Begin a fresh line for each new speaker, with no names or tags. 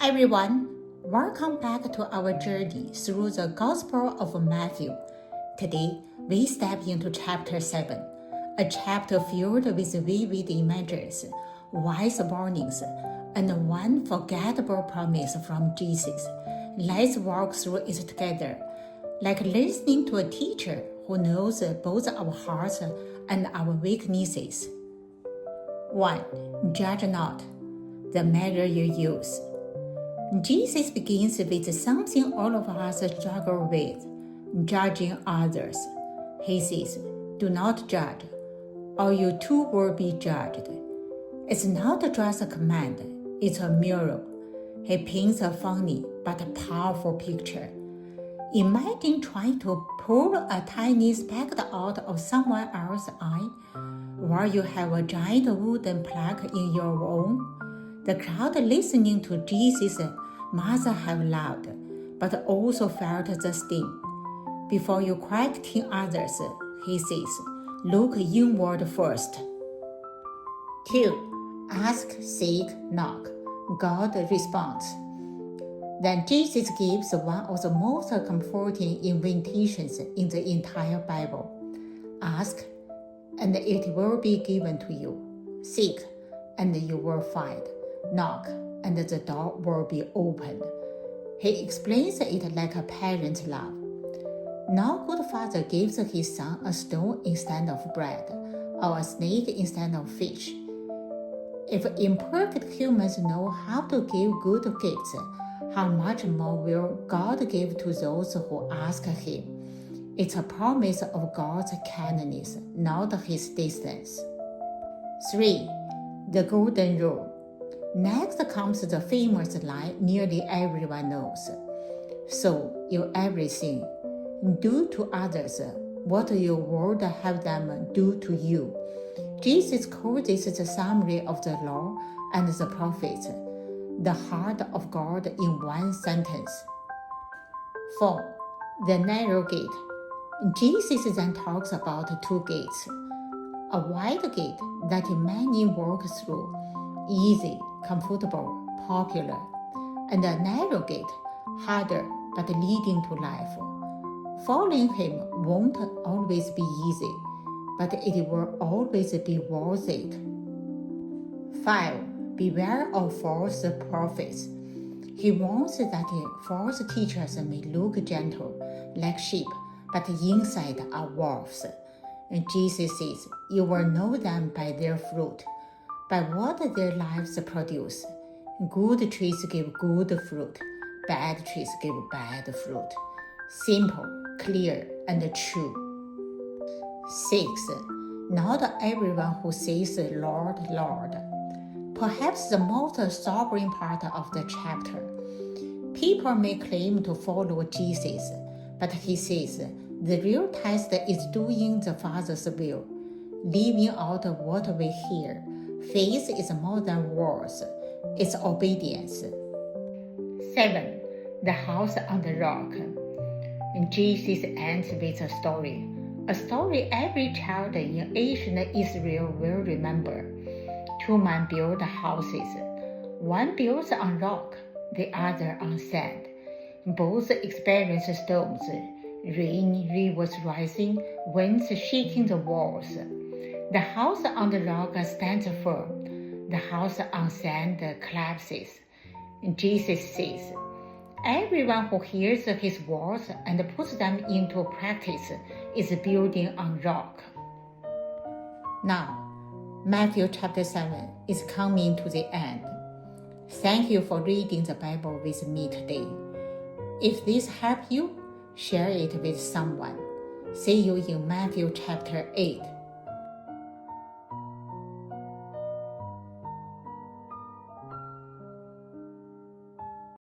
Everyone, welcome back to our journey through the Gospel of Matthew. Today, we step into chapter 7, a chapter filled with vivid images, wise warnings, and one forgettable promise from Jesus. Let's walk through it together, like listening to a teacher who knows both our hearts and our weaknesses. 1. Judge not the measure you use. Jesus begins with something all of us struggle with, judging others. He says, do not judge, or you too will be judged. It's not just a command, it's a mirror. He paints a funny but powerful picture. Imagine trying to pull a tiny speck out of someone else's eye, while you have a giant wooden plaque in your own. The crowd listening to Jesus must have laughed, but also felt the sting. Before you question others, he says, look inward first. 2. Ask, seek, knock. God responds. Then Jesus gives one of the most comforting invitations in the entire Bible. Ask, and it will be given to you. Seek, and you will find. Knock, and the door will be opened. He explains it like a parent's love. No good father gives his son a stone instead of bread, or a snake instead of fish. If imperfect humans know how to give good gifts, how much more will God give to those who ask Him? It's a promise of God's kindness, not His distance. 3. The Golden Rule. Next comes the famous line nearly everyone knows. So, in everything, do to others what you would have them do to you. Jesus calls this the summary of the law and the prophets, the heart of God in one sentence. 4. The narrow gate. Jesus then talks about two gates. A wide gate that many walk through, easy, comfortable, popular, and a narrow gate, harder but leading to life. Following Him won't always be easy, but it will always be worth it. 5. Beware of false prophets. He warns that false teachers may look gentle, like sheep, but inside are wolves. And Jesus says, you will know them by their fruit, by what their lives produce. Good trees give good fruit, bad trees give bad fruit. Simple, clear, and true. 6. Not everyone who says, Lord, Lord. Perhaps the most sobering part of the chapter. People may claim to follow Jesus, but he says the real test is doing the Father's will, living out what we hear. Faith is more than words, it's obedience. 7. The house on the rock. And Jesus ends with a story every child in ancient Israel will remember. Two men build houses. One builds on rock, the other on sand. Both experience storms, rain, rivers rising, winds shaking the walls. The house on the rock stands firm. The house on sand collapses. Jesus says, everyone who hears His words and puts them into practice is building on rock. Now, Matthew chapter 7 is coming to the end. Thank you for reading the Bible with me today. If this helped you, share it with someone. See you in Matthew chapter 8.